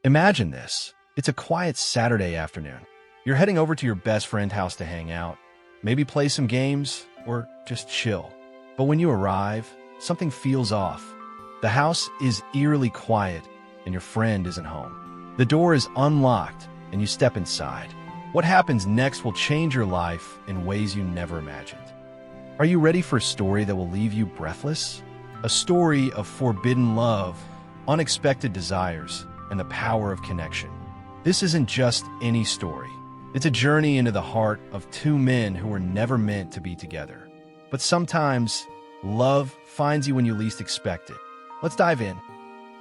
Imagine this. It's a quiet Saturday afternoon. You're heading over to your best friend's house to hang out, maybe play some games, or just chill. But when you arrive, something feels off. The house is eerily quiet, and your friend isn't home. The door is unlocked, and you step inside. What happens next will change your life in ways you never imagined. Are you ready for a story that will leave you breathless? A story of forbidden love, unexpected desires, and the power of connection. This isn't just any story. It's a journey into the heart of two men who were never meant to be together. But sometimes, love finds you when you least expect it. Let's dive in.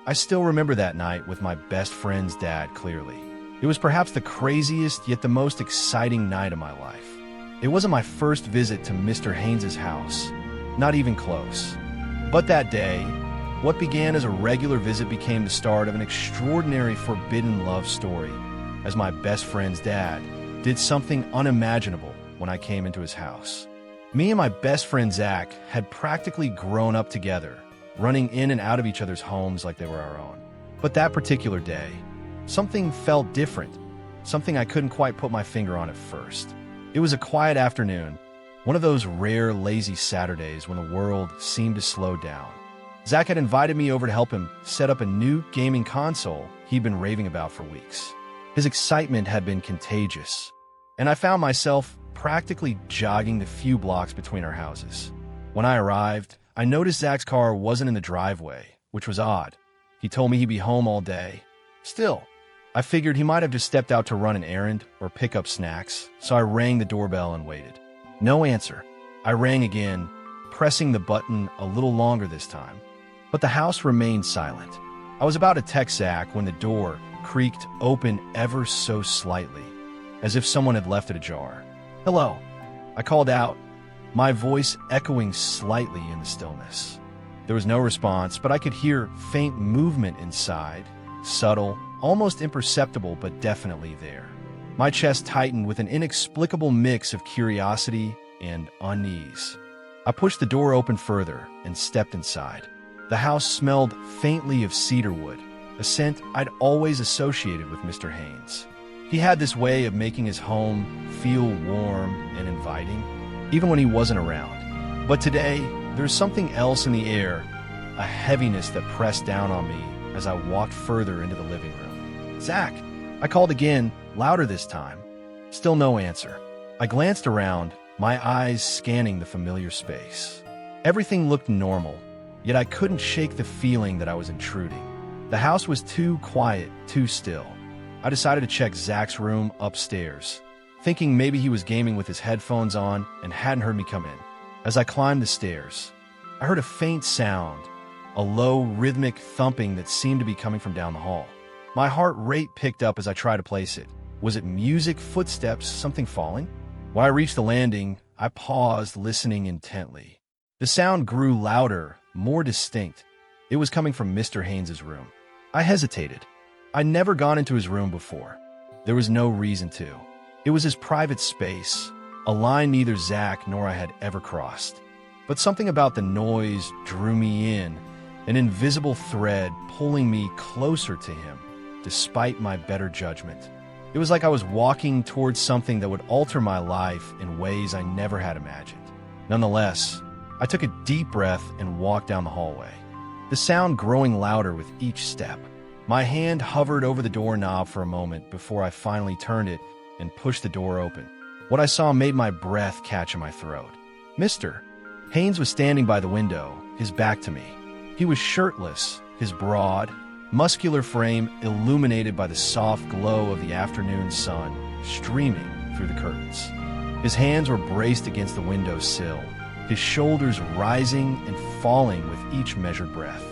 I still remember that night with my best friend's dad clearly. It was perhaps the craziest yet the most exciting night of my life. It wasn't my first visit to Mr. Haynes's house, not even close. But that day, what began as a regular visit became the start of an extraordinary forbidden love story, as my best friend's dad did something unimaginable when I came into his house. Me and my best friend Zach had practically grown up together, running in and out of each other's homes like they were our own. But that particular day, something felt different, something I couldn't quite put my finger on at first. It was a quiet afternoon, one of those rare lazy Saturdays when the world seemed to slow down. Zach had invited me over to help him set up a new gaming console he'd been raving about for weeks. His excitement had been contagious, and I found myself practically jogging the few blocks between our houses. When I arrived, I noticed Zach's car wasn't in the driveway, which was odd. He told me he'd be home all day. Still, I figured he might have just stepped out to run an errand or pick up snacks, so I rang the doorbell and waited. No answer. I rang again, pressing the button a little longer this time. But the house remained silent. I was about to text Zach when the door creaked open ever so slightly, as if someone had left it ajar. "Hello," I called out, my voice echoing slightly in the stillness. There was no response, but I could hear faint movement inside, subtle, almost imperceptible, but definitely there. My chest tightened with an inexplicable mix of curiosity and unease. I pushed the door open further and stepped inside. The house smelled faintly of cedarwood, a scent I'd always associated with Mr. Haynes. He had this way of making his home feel warm and inviting, even when he wasn't around. But today, there was something else in the air, a heaviness that pressed down on me as I walked further into the living room. "Zach," I called again, louder this time. Still no answer. I glanced around, my eyes scanning the familiar space. Everything looked normal, yet I couldn't shake the feeling that I was intruding. The house was too quiet, too still. I decided to check Zach's room upstairs, thinking maybe he was gaming with his headphones on and hadn't heard me come in. As I climbed the stairs, I heard a faint sound, a low, rhythmic thumping that seemed to be coming from down the hall. My heart rate picked up as I tried to place it. Was it music, footsteps, something falling? When I reached the landing, I paused, listening intently. The sound grew louder, more distinct. It was coming from Mr. Haynes's room. I hesitated. I'd never gone into his room before. There was no reason to. It was his private space, a line neither Zach nor I had ever crossed. But something about the noise drew me in, an invisible thread pulling me closer to him, despite my better judgment. It was like I was walking towards something that would alter my life in ways I never had imagined. Nonetheless, I took a deep breath and walked down the hallway, the sound growing louder with each step. My hand hovered over the doorknob for a moment before I finally turned it and pushed the door open. What I saw made my breath catch in my throat. Mr. Haynes was standing by the window, his back to me. He was shirtless, his broad, muscular frame illuminated by the soft glow of the afternoon sun streaming through the curtains. His hands were braced against the window sill, his shoulders rising and falling with each measured breath.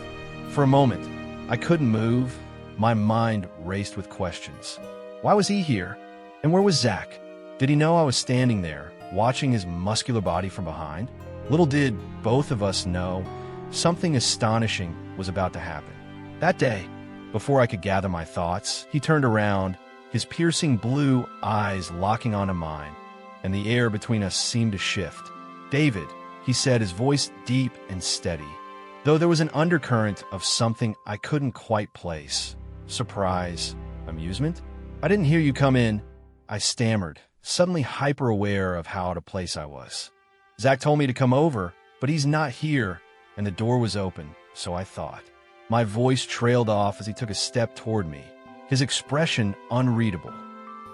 For a moment, I couldn't move. My mind raced with questions. Why was he here? And where was Zach? Did he know I was standing there, watching his muscular body from behind? Little did both of us know something astonishing was about to happen. That day, before I could gather my thoughts, he turned around, his piercing blue eyes locking onto mine, and the air between us seemed to shift. "David," he said, his voice deep and steady, though there was an undercurrent of something I couldn't quite place. surprise, amusement? I didn't hear you come in, I stammered, suddenly hyper-aware of how out of place I was. Zach told me to come over, but he's not here, and the door was open, so I thought. My voice trailed off as he took a step toward me, his expression unreadable.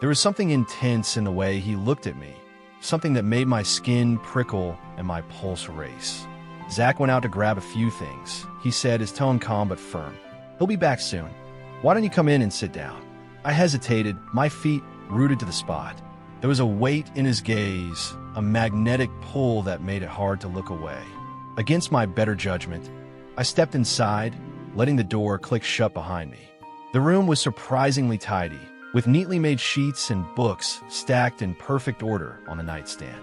There was something intense in the way he looked at me, something that made my skin prickle and my pulse race. Zach went out to grab a few things. He said, his tone calm but firm. He'll be back soon. Why don't you come in and sit down? I hesitated, my feet rooted to the spot. There was a weight in his gaze, a magnetic pull that made it hard to look away. Against my better judgment, I stepped inside, letting the door click shut behind me. The room was surprisingly tidy, with neatly made sheets and books stacked in perfect order on the nightstand.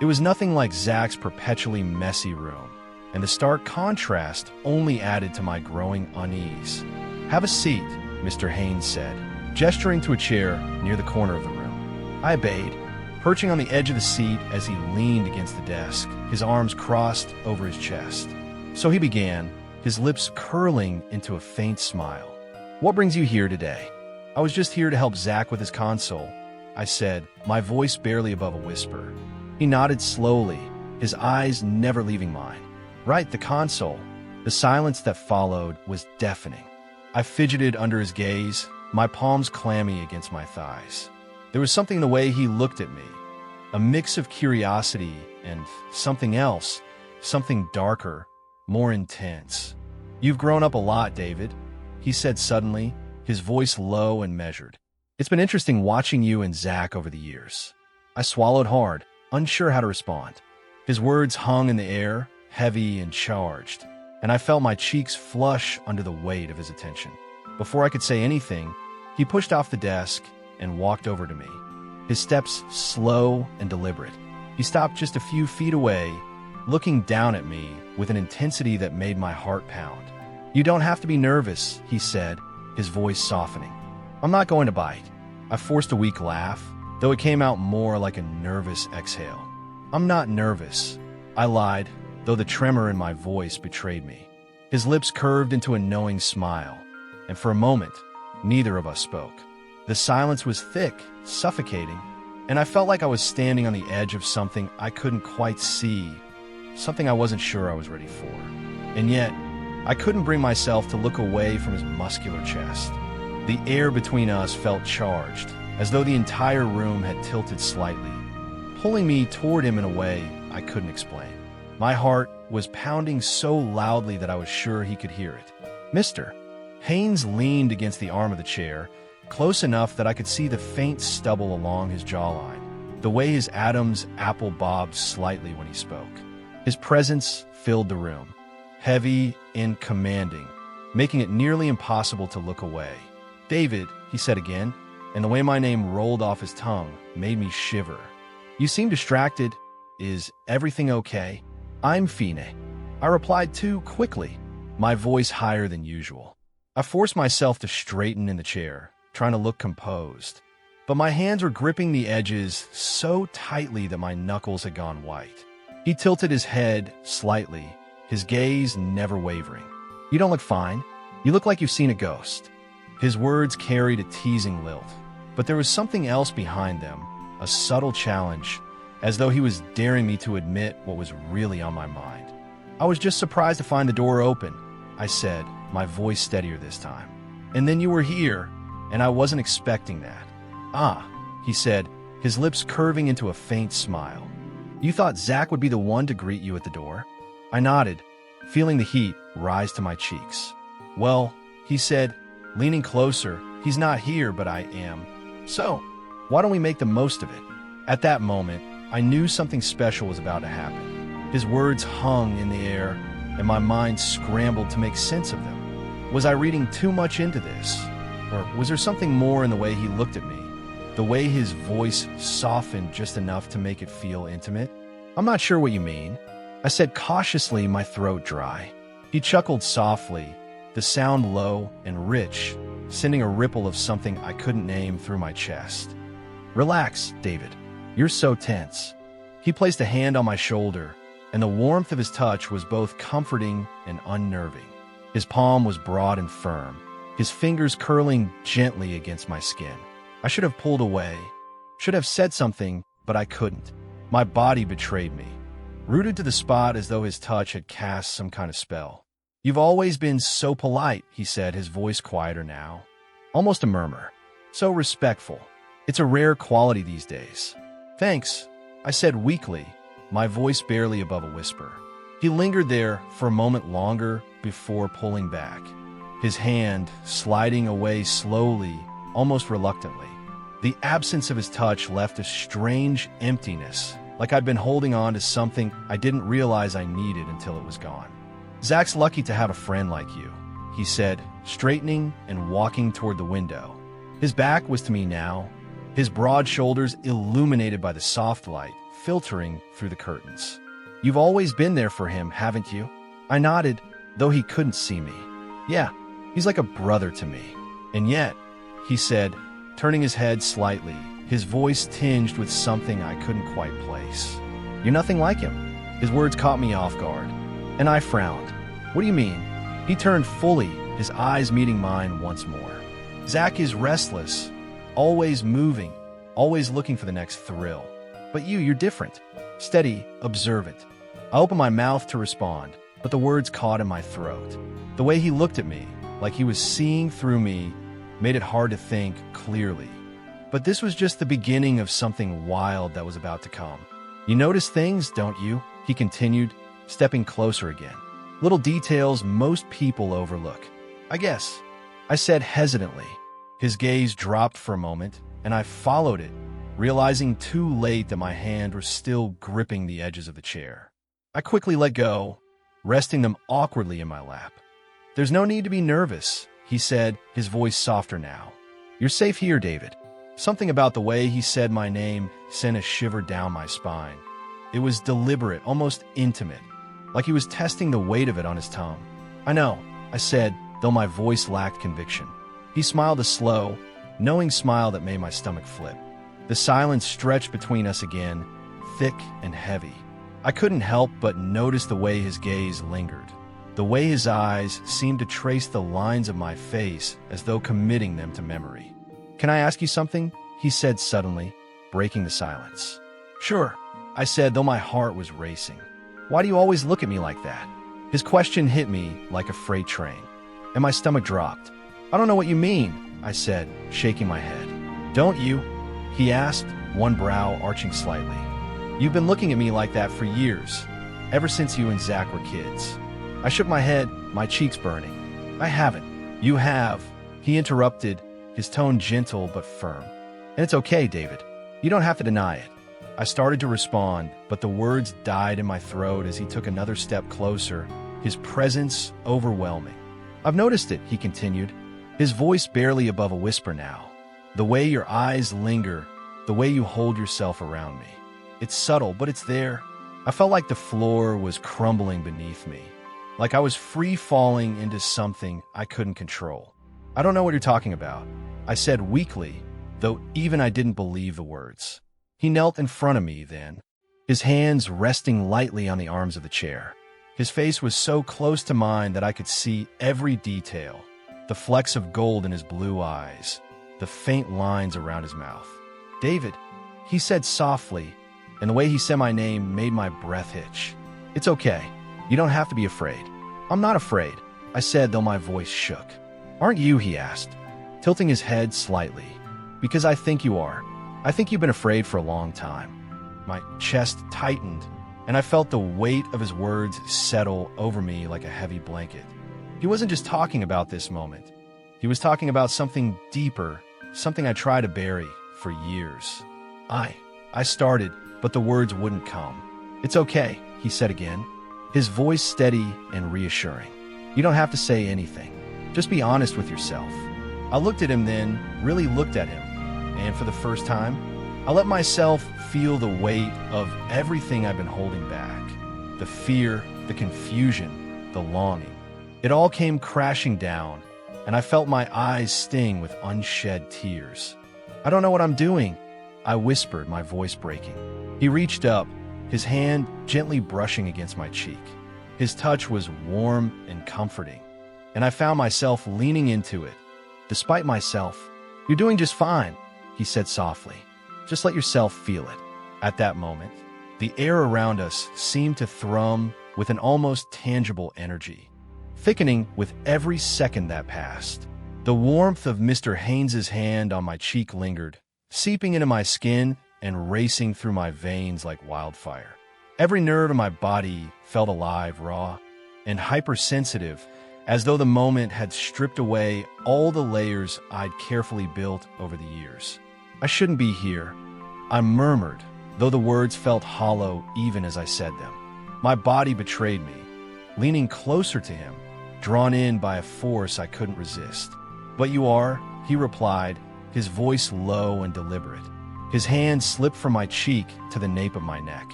It was nothing like Zach's perpetually messy room, and the stark contrast only added to my growing unease. "Have a seat," Mr. Haynes said, gesturing to a chair near the corner of the room. I obeyed, perching on the edge of the seat as he leaned against the desk, his arms crossed over his chest. So he began, his lips curling into a faint smile. "What brings you here today?" "I was just here to help Zach with his console," I said, my voice barely above a whisper. He nodded slowly, his eyes never leaving mine. "Right, the console." The silence that followed was deafening. I fidgeted under his gaze, my palms clammy against my thighs. There was something in the way he looked at me, a mix of curiosity and something else, something darker, more intense. "You've grown up a lot, David," he said suddenly, his voice low and measured. "It's been interesting watching you and Zach over the years." I swallowed hard, unsure how to respond. His words hung in the air, heavy and charged, and I felt my cheeks flush under the weight of his attention. Before I could say anything, he pushed off the desk and walked over to me, his steps slow and deliberate. He stopped just a few feet away, looking down at me with an intensity that made my heart pound. "You don't have to be nervous," he said, his voice softening. "I'm not going to bite." I forced a weak laugh, though it came out more like a nervous exhale. "I'm not nervous," I lied, though the tremor in my voice betrayed me. His lips curved into a knowing smile, and for a moment, neither of us spoke. The silence was thick, suffocating, and I felt like I was standing on the edge of something I couldn't quite see, something I wasn't sure I was ready for. And yet, I couldn't bring myself to look away from his muscular chest. The air between us felt charged, as though the entire room had tilted slightly, pulling me toward him in a way I couldn't explain. My heart was pounding so loudly that I was sure he could hear it. "Mr." Haynes leaned against the arm of the chair, close enough that I could see the faint stubble along his jawline, the way his Adam's apple bobbed slightly when he spoke. His presence filled the room, heavy and commanding, making it nearly impossible to look away. "David," he said again, and the way my name rolled off his tongue made me shiver. "You seem distracted. Is everything okay?" "I'm fine," I replied too quickly, my voice higher than usual. I forced myself to straighten in the chair, trying to look composed, but my hands were gripping the edges so tightly that my knuckles had gone white. He tilted his head slightly, his gaze never wavering. "You don't look fine. You look like you've seen a ghost." His words carried a teasing lilt, but there was something else behind them, a subtle challenge, as though he was daring me to admit what was really on my mind. "I was just surprised to find the door open," I said, my voice steadier this time. "And then you were here, and I wasn't expecting that." "Ah," he said, his lips curving into a faint smile. "You thought Zach would be the one to greet you at the door?" I nodded, feeling the heat rise to my cheeks. "Well," he said, leaning closer, "he's not here, but I am. So, why don't we make the most of it?" At that moment, I knew something special was about to happen. His words hung in the air, and my mind scrambled to make sense of them. Was I reading too much into this? Or was there something more in the way he looked at me? The way his voice softened just enough to make it feel intimate? "I'm not sure what you mean," I said cautiously, my throat dry. He chuckled softly, the sound low and rich, sending a ripple of something I couldn't name through my chest. "Relax, David. You're so tense." He placed a hand on my shoulder, and the warmth of his touch was both comforting and unnerving. His palm was broad and firm, his fingers curling gently against my skin. I should have pulled away, should have said something, but I couldn't. My body betrayed me, rooted to the spot as though his touch had cast some kind of spell. "You've always been so polite," he said, his voice quieter now. Almost a murmur. "So respectful. It's a rare quality these days." "Thanks," I said weakly, my voice barely above a whisper. He lingered there for a moment longer before pulling back, his hand sliding away slowly, almost reluctantly. The absence of his touch left a strange emptiness, like I'd been holding on to something I didn't realize I needed until it was gone. "Zach's lucky to have a friend like you," he said, straightening and walking toward the window. His back was to me now, his broad shoulders illuminated by the soft light filtering through the curtains. "You've always been there for him, haven't you?" I nodded, though he couldn't see me. "Yeah, he's like a brother to me." "And yet," he said, turning his head slightly, his voice tinged with something I couldn't quite place. "You're nothing like him." His words caught me off guard, and I frowned. "What do you mean?" He turned fully, his eyes meeting mine once more. "Zach is restless, always moving, always looking for the next thrill. But you're different. Steady, observant." I opened my mouth to respond, but the words caught in my throat. The way he looked at me, like he was seeing through me, made it hard to think clearly. But this was just the beginning of something wild that was about to come. "You notice things, don't you?" he continued, stepping closer again. "Little details most people overlook, I guess," I said hesitantly. His gaze dropped for a moment, and I followed it, realizing too late that my hand was still gripping the edges of the chair. I quickly let go, resting them awkwardly in my lap. "There's no need to be nervous," he said, his voice softer now. "You're safe here, David." Something about the way he said my name sent a shiver down my spine. It was deliberate, almost intimate, like he was testing the weight of it on his tongue. "I know," I said, though my voice lacked conviction. He smiled a slow, knowing smile that made my stomach flip. The silence stretched between us again, thick and heavy. I couldn't help but notice the way his gaze lingered, the way his eyes seemed to trace the lines of my face as though committing them to memory. "Can I ask you something?" he said suddenly, breaking the silence. "Sure," I said, though my heart was racing. "Why do you always look at me like that?" His question hit me like a freight train, and my stomach dropped. "I don't know what you mean," I said, shaking my head. "Don't you?" he asked, one brow arching slightly. "You've been looking at me like that for years, ever since you and Zach were kids." I shook my head, my cheeks burning. "I haven't." "You have," he interrupted, his tone gentle but firm. "And it's okay, David. You don't have to deny it." I started to respond, but the words died in my throat as he took another step closer, his presence overwhelming. "I've noticed it," he continued, his voice barely above a whisper now. "The way your eyes linger, the way you hold yourself around me. It's subtle, but it's there." I felt like the floor was crumbling beneath me, like I was free-falling into something I couldn't control. "I don't know what you're talking about," I said weakly, though even I didn't believe the words. He knelt in front of me then, his hands resting lightly on the arms of the chair. His face was so close to mine that I could see every detail, the flecks of gold in his blue eyes, the faint lines around his mouth. "David," he said softly, and the way he said my name made my breath hitch. "It's okay. You don't have to be afraid." "I'm not afraid," I said, though my voice shook. "Aren't you?" he asked, tilting his head slightly. "Because I think you are. I think you've been afraid for a long time." My chest tightened, and I felt the weight of his words settle over me like a heavy blanket. He wasn't just talking about this moment. He was talking about something deeper, something I tried to bury for years. I started, but the words wouldn't come. "It's okay," he said again, his voice steady and reassuring. "You don't have to say anything. Just be honest with yourself." I looked at him then, really looked at him, and for the first time, I let myself feel the weight of everything I've been holding back. The fear, the confusion, the longing. It all came crashing down, and I felt my eyes sting with unshed tears. "I don't know what I'm doing," I whispered, my voice breaking. He reached up, his hand gently brushing against my cheek. His touch was warm and comforting, and I found myself leaning into it, despite myself. "You're doing just fine," he said softly. "Just let yourself feel it." At that moment, the air around us seemed to thrum with an almost tangible energy, thickening with every second that passed. The warmth of Mr. Haynes's hand on my cheek lingered, seeping into my skin and racing through my veins like wildfire. Every nerve in my body felt alive, raw, and hypersensitive, as though the moment had stripped away all the layers I'd carefully built over the years. "I shouldn't be here," I murmured, though the words felt hollow even as I said them. My body betrayed me, leaning closer to him, drawn in by a force I couldn't resist. "But you are," he replied, his voice low and deliberate. His hand slipped from my cheek to the nape of my neck,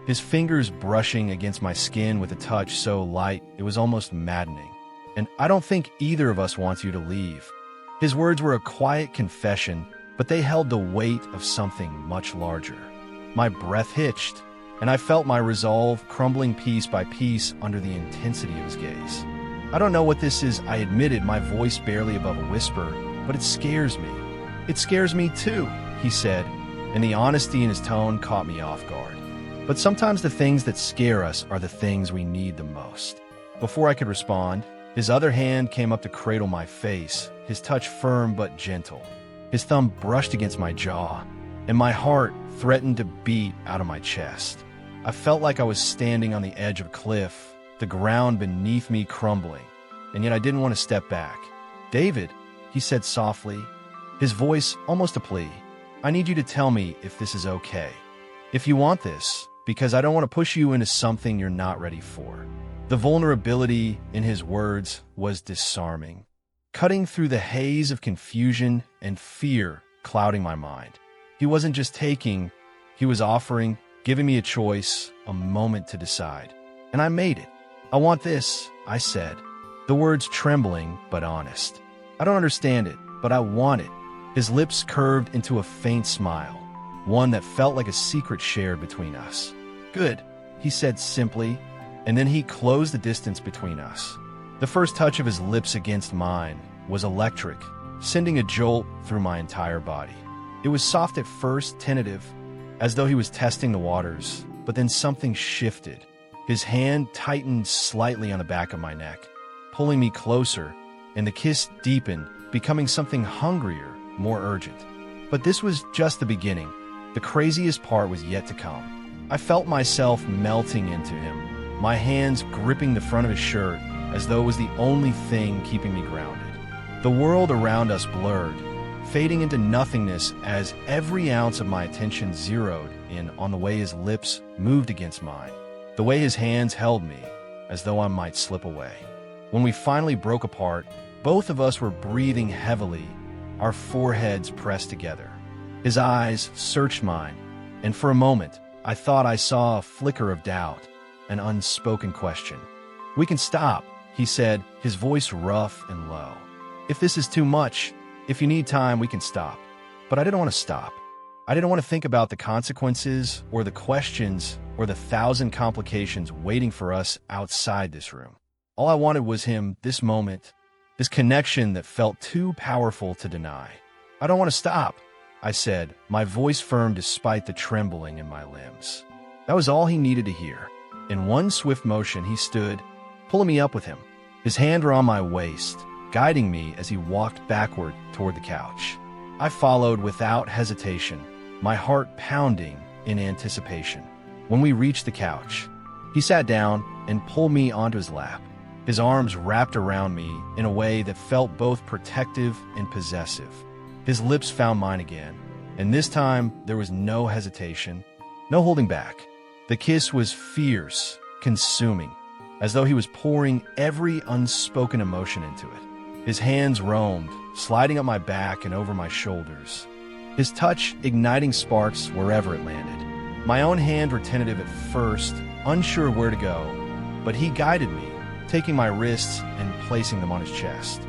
his fingers brushing against my skin with a touch so light it was almost maddening. "And I don't think either of us wants you to leave." His words were a quiet confession, but they held the weight of something much larger. My breath hitched, and I felt my resolve crumbling piece by piece under the intensity of his gaze. "I don't know what this is," I admitted, my voice barely above a whisper, "but it scares me." "It scares me too," he said, and the honesty in his tone caught me off guard. But sometimes the things that scare us are the things we need the most. Before I could respond, his other hand came up to cradle my face, his touch firm but gentle. His thumb brushed against my jaw, and my heart threatened to beat out of my chest. I felt like I was standing on the edge of a cliff, the ground beneath me crumbling, and yet I didn't want to step back. "David," he said softly, his voice almost a plea, "I need you to tell me if this is okay. If you want this, because I don't want to push you into something you're not ready for." The vulnerability in his words was disarming, cutting through the haze of confusion and fear clouding my mind. He wasn't just taking, he was offering, giving me a choice, a moment to decide. And I made it. "I want this," I said, the words trembling but honest. "I don't understand it, but I want it." His lips curved into a faint smile, one that felt like a secret shared between us. "Good," he said simply, and then he closed the distance between us. The first touch of his lips against mine was electric, sending a jolt through my entire body. It was soft at first, tentative, as though he was testing the waters, but then something shifted. His hand tightened slightly on the back of my neck, pulling me closer, and the kiss deepened, becoming something hungrier, more urgent. But this was just the beginning. The craziest part was yet to come. I felt myself melting into him, my hands gripping the front of his shirt as though it was the only thing keeping me grounded. The world around us blurred, fading into nothingness as every ounce of my attention zeroed in on the way his lips moved against mine, the way his hands held me, as though I might slip away. When we finally broke apart, both of us were breathing heavily, our foreheads pressed together. His eyes searched mine, and for a moment, I thought I saw a flicker of doubt, an unspoken question. "We can stop," he said, his voice rough and low. "If this is too much, if you need time, we can stop." But I didn't want to stop. I didn't want to think about the consequences or the questions or the thousand complications waiting for us outside this room. All I wanted was him, this moment, this connection that felt too powerful to deny. "I don't want to stop," I said, my voice firm despite the trembling in my limbs. That was all he needed to hear. In one swift motion, he stood, pulling me up with him, his hand around my waist, guiding me as he walked backward toward the couch. I followed without hesitation, my heart pounding in anticipation. When we reached the couch, he sat down and pulled me onto his lap, his arms wrapped around me in a way that felt both protective and possessive. His lips found mine again, and this time there was no hesitation, no holding back. The kiss was fierce, consuming, as though he was pouring every unspoken emotion into it. His hands roamed, sliding up my back and over my shoulders, his touch igniting sparks wherever it landed. My own hands were tentative at first, unsure where to go, but he guided me, taking my wrists and placing them on his chest.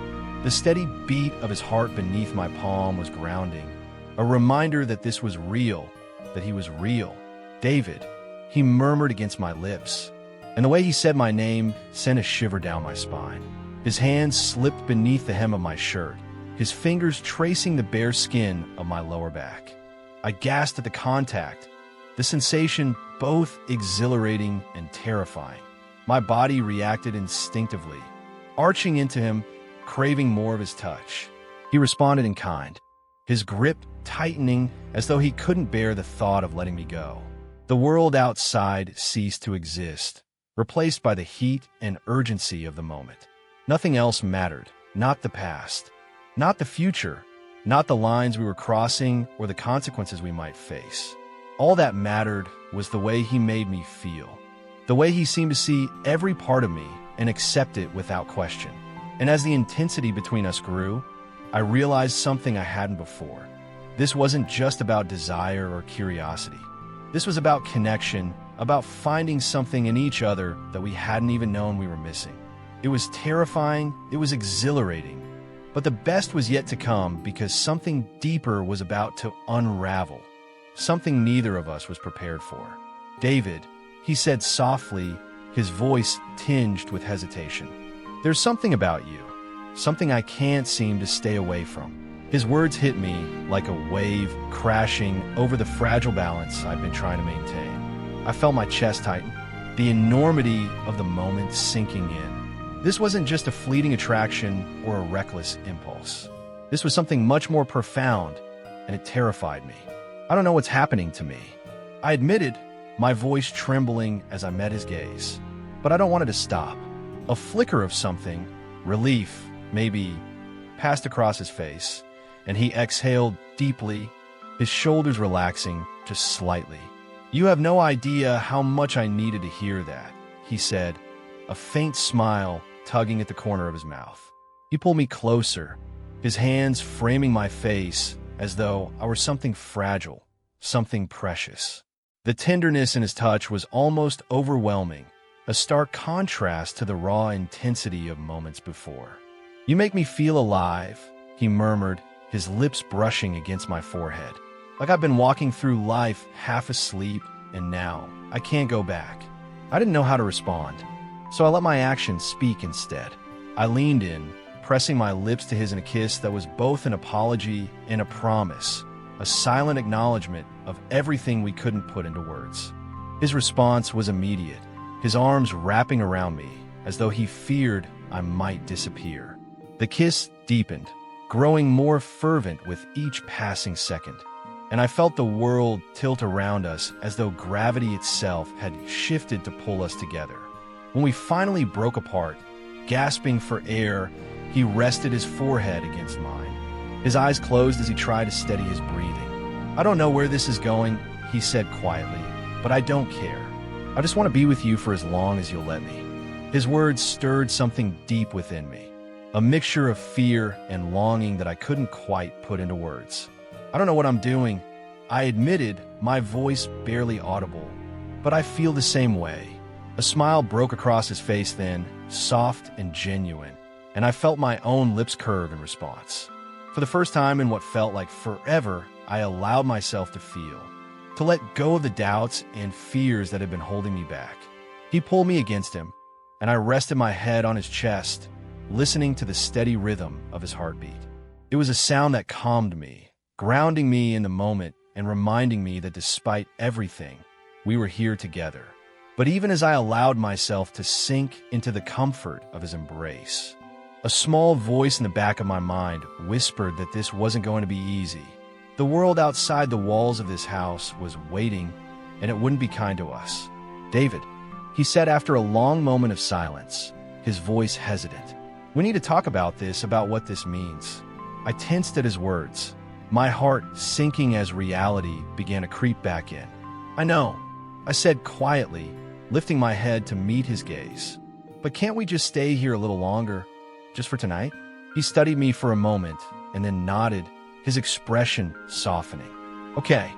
The steady beat of his heart beneath my palm was grounding, a reminder that this was real, that he was real. "David," he murmured against my lips, and the way he said my name sent a shiver down my spine. His hands slipped beneath the hem of my shirt, his fingers tracing the bare skin of my lower back. I gasped at the contact, the sensation both exhilarating and terrifying. My body reacted instinctively, arching into him, craving more of his touch. He responded in kind, his grip tightening as though he couldn't bear the thought of letting me go. The world outside ceased to exist, replaced by the heat and urgency of the moment. Nothing else mattered, not the past, not the future, not the lines we were crossing or the consequences we might face. All that mattered was the way he made me feel, the way he seemed to see every part of me and accept it without question. And as the intensity between us grew, I realized something I hadn't before. This wasn't just about desire or curiosity. This was about connection, about finding something in each other that we hadn't even known we were missing. It was terrifying, it was exhilarating, but the best was yet to come because something deeper was about to unravel, something neither of us was prepared for. "David," he said softly, his voice tinged with hesitation. "There's something about you, something I can't seem to stay away from." His words hit me like a wave crashing over the fragile balance I'd been trying to maintain. I felt my chest tighten, the enormity of the moment sinking in. This wasn't just a fleeting attraction or a reckless impulse. This was something much more profound, and it terrified me. "I don't know what's happening to me," I admitted, my voice trembling as I met his gaze. "But I don't want it to stop." A flicker of something, relief, maybe, passed across his face, and he exhaled deeply, his shoulders relaxing just slightly. "You have no idea how much I needed to hear that," he said, a faint smile tugging at the corner of his mouth. He pulled me closer, his hands framing my face as though I were something fragile, something precious. The tenderness in his touch was almost overwhelming, a stark contrast to the raw intensity of moments before. "You make me feel alive," he murmured, his lips brushing against my forehead. "Like I've been walking through life half asleep, and now I can't go back." I didn't know how to respond, so I let my actions speak instead. I leaned in, pressing my lips to his in a kiss that was both an apology and a promise, a silent acknowledgement of everything we couldn't put into words. His response was immediate, his arms wrapping around me, as though he feared I might disappear. The kiss deepened, growing more fervent with each passing second, and I felt the world tilt around us as though gravity itself had shifted to pull us together. When we finally broke apart, gasping for air, he rested his forehead against mine. His eyes closed as he tried to steady his breathing. "I don't know where this is going," he said quietly, "but I don't care. I just want to be with you for as long as you'll let me." His words stirred something deep within me, a mixture of fear and longing that I couldn't quite put into words. "I don't know what I'm doing," I admitted, my voice barely audible, "but I feel the same way." A smile broke across his face then, soft and genuine, and I felt my own lips curve in response. For the first time in what felt like forever, I allowed myself to feel, to let go of the doubts and fears that had been holding me back. He pulled me against him, and I rested my head on his chest, listening to the steady rhythm of his heartbeat. It was a sound that calmed me, grounding me in the moment and reminding me that despite everything, we were here together. But even as I allowed myself to sink into the comfort of his embrace, a small voice in the back of my mind whispered that this wasn't going to be easy. The world outside the walls of this house was waiting, and it wouldn't be kind to us. "David," he said after a long moment of silence, his voice hesitant. "We need to talk about this, about what this means." I tensed at his words, my heart sinking as reality began to creep back in. "I know," I said quietly, lifting my head to meet his gaze. "But can't we just stay here a little longer, just for tonight?" He studied me for a moment and then nodded, his expression softening. "Okay,"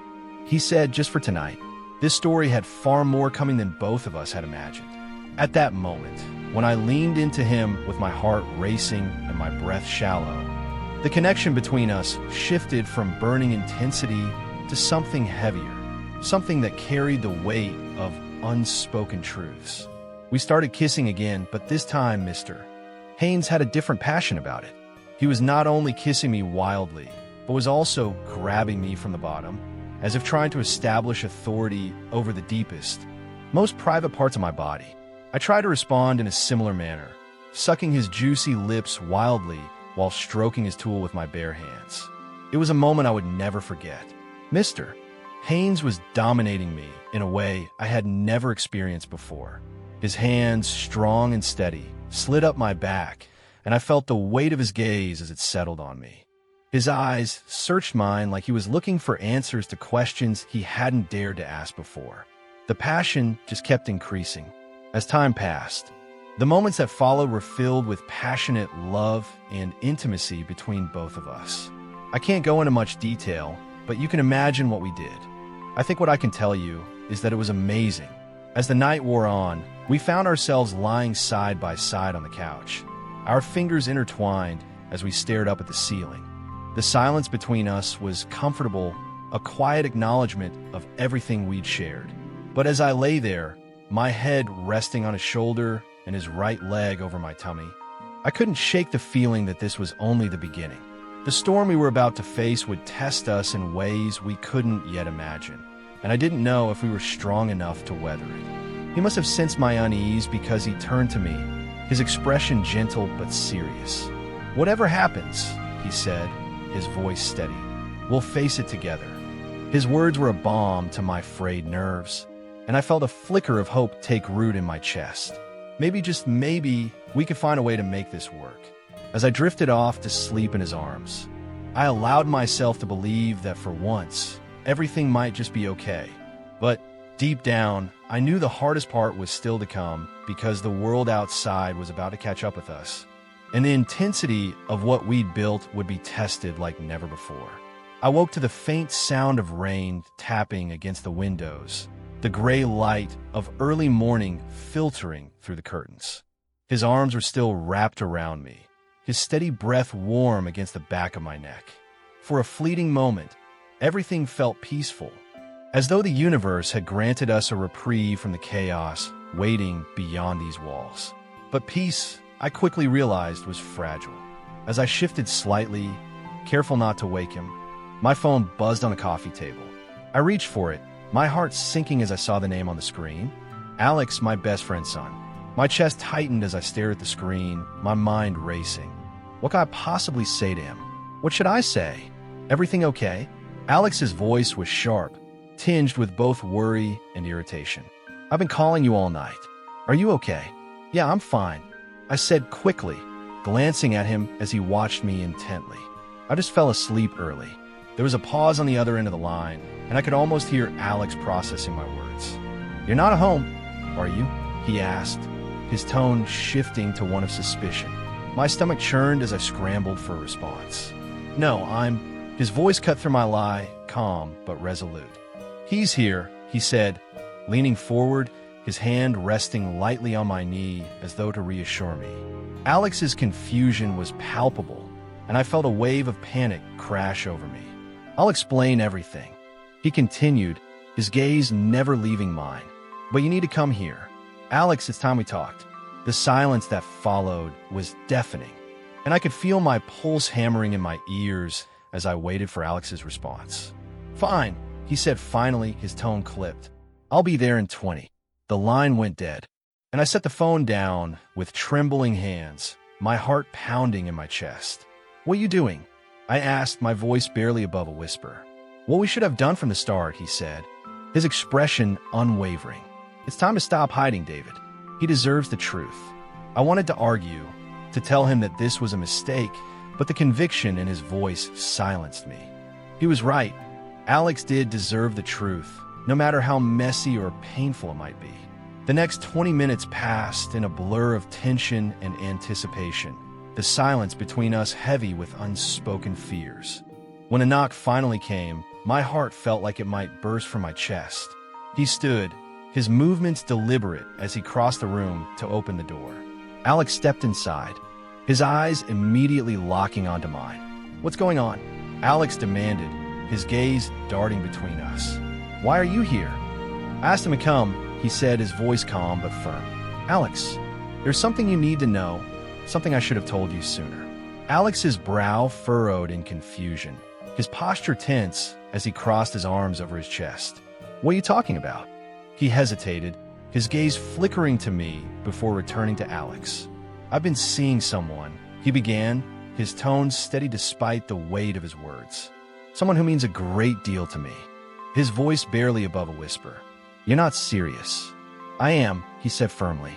he said, "just for tonight." This story had far more coming than both of us had imagined. At that moment, when I leaned into him with my heart racing and my breath shallow, the connection between us shifted from burning intensity to something heavier, something that carried the weight of unspoken truths. We started kissing again, but this time Mr. Haynes had a different passion about it. He was not only kissing me wildly, but was also grabbing me from the bottom, as if trying to establish authority over the deepest, most private parts of my body. I tried to respond in a similar manner, sucking his juicy lips wildly while stroking his tool with my bare hands. It was a moment I would never forget. Mr. Haynes was dominating me in a way I had never experienced before. His hands, strong and steady, slid up my back, and I felt the weight of his gaze as it settled on me. His eyes searched mine like he was looking for answers to questions he hadn't dared to ask before. The passion just kept increasing. As time passed, the moments that followed were filled with passionate love and intimacy between both of us. I can't go into much detail, but you can imagine what we did. I think what I can tell you is that it was amazing. As the night wore on, we found ourselves lying side by side on the couch, our fingers intertwined as we stared up at the ceiling. The silence between us was comfortable, a quiet acknowledgement of everything we'd shared. But as I lay there, my head resting on his shoulder and his right leg over my tummy, I couldn't shake the feeling that this was only the beginning. The storm we were about to face would test us in ways we couldn't yet imagine, and I didn't know if we were strong enough to weather it. He must have sensed my unease because he turned to me, his expression gentle but serious. "Whatever happens," he said, his voice steady, "we'll face it together." His words were a balm to my frayed nerves, and I felt a flicker of hope take root in my chest. Maybe, just maybe, we could find a way to make this work. As I drifted off to sleep in his arms, I allowed myself to believe that for once, everything might just be okay. But deep down, I knew the hardest part was still to come because the world outside was about to catch up with us, and the intensity of what we'd built would be tested like never before. I woke to the faint sound of rain tapping against the windows, the gray light of early morning filtering through the curtains. His arms were still wrapped around me, his steady breath warm against the back of my neck. For a fleeting moment, everything felt peaceful, as though the universe had granted us a reprieve from the chaos waiting beyond these walls. But peace, I quickly realized, was fragile. As I shifted slightly, careful not to wake him, my phone buzzed on the coffee table. I reached for it, my heart sinking as I saw the name on the screen. Alex, my best friend's son. My chest tightened as I stared at the screen, my mind racing. What could I possibly say to him? What should I say? Everything okay? Alex's voice was sharp, tinged with both worry and irritation. "I've been calling you all night. Are you okay?" "Yeah, I'm fine," I said quickly, glancing at him as he watched me intently. "I just fell asleep early." There was a pause on the other end of the line, and I could almost hear Alex processing my words. "You're not at home, are you?" he asked, his tone shifting to one of suspicion. My stomach churned as I scrambled for a response. "No, His voice cut through my lie, calm but resolute. "He's here," he said, leaning forward, his hand resting lightly on my knee as though to reassure me. Alex's confusion was palpable, and I felt a wave of panic crash over me. "I'll explain everything," he continued, his gaze never leaving mine. "But you need to come here. Alex, it's time we talked." The silence that followed was deafening, and I could feel my pulse hammering in my ears as I waited for Alex's response. "Fine," he said finally, his tone clipped. "I'll be there in 20. The line went dead, and I set the phone down with trembling hands, my heart pounding in my chest. "What are you doing?" I asked, my voice barely above a whisper. "What we should have done from the start," he said, his expression unwavering. "It's time to stop hiding, David. He deserves the truth." I wanted to argue, to tell him that this was a mistake, but the conviction in his voice silenced me. He was right. Alex did deserve the truth, no matter how messy or painful it might be. The next 20 minutes passed in a blur of tension and anticipation, the silence between us heavy with unspoken fears. When a knock finally came, my heart felt like it might burst from my chest. He stood, his movements deliberate as he crossed the room to open the door. Alex stepped inside, his eyes immediately locking onto mine. "What's going on?" Alex demanded, his gaze darting between us. "Why are you here?" I asked him to come, he said, his voice calm but firm. "Alex, there's something you need to know, something I should have told you sooner." Alex's brow furrowed in confusion, his posture tense as he crossed his arms over his chest. "What are you talking about?" He hesitated, his gaze flickering to me before returning to Alex. "I've been seeing someone," he began, his tone steady despite the weight of his words. "Someone who means a great deal to me." His voice barely above a whisper. "You're not serious." "I am," he said firmly.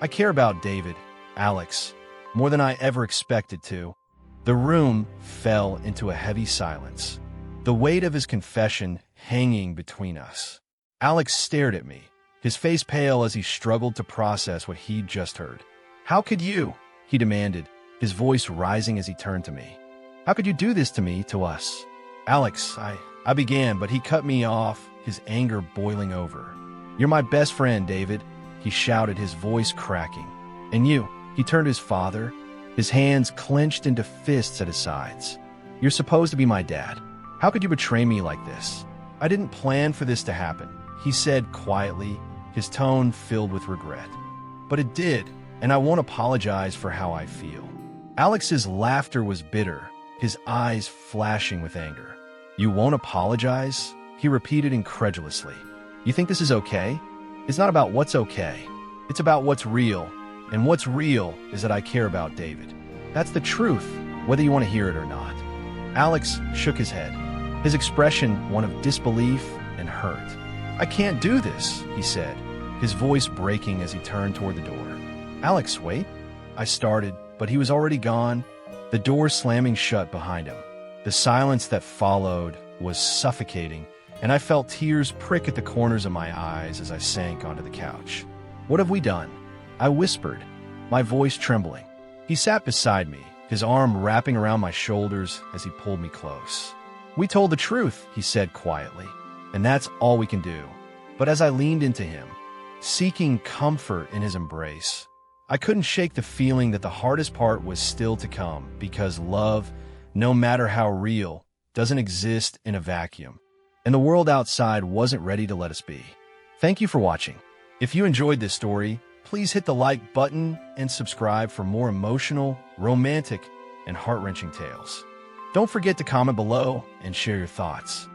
"I care about David, Alex, more than I ever expected to." The room fell into a heavy silence, the weight of his confession hanging between us. Alex stared at me, his face pale as he struggled to process what he'd just heard. "How could you?" he demanded, his voice rising as he turned to me. "How could you do this to me, to us?" "Alex, I began, but he cut me off, his anger boiling over. "You're my best friend, David," he shouted, his voice cracking. "And you," he turned to his father, his hands clenched into fists at his sides. "You're supposed to be my dad. How could you betray me like this?" "I didn't plan for this to happen," he said quietly, his tone filled with regret. "But it did, and I won't apologize for how I feel." Alex's laughter was bitter, his eyes flashing with anger. "You won't apologize?" he repeated incredulously. "You think this is okay? It's not about what's okay. It's about what's real. And what's real is that I care about David. That's the truth, whether you want to hear it or not." Alex shook his head, his expression one of disbelief and hurt. "I can't do this," he said, his voice breaking as he turned toward the door. "Alex, wait." I started, but he was already gone, the door slamming shut behind him. The silence that followed was suffocating, and I felt tears prick at the corners of my eyes as I sank onto the couch. "What have we done?" I whispered, my voice trembling. He sat beside me, his arm wrapping around my shoulders as he pulled me close. "We told the truth," he said quietly, "and that's all we can do." But as I leaned into him, seeking comfort in his embrace, I couldn't shake the feeling that the hardest part was still to come, because love, no matter how real, doesn't exist in a vacuum, and the world outside wasn't ready to let us be. Thank you for watching. If you enjoyed this story, please hit the like button and subscribe for more emotional, romantic, and heart-wrenching tales. Don't forget to comment below and share your thoughts.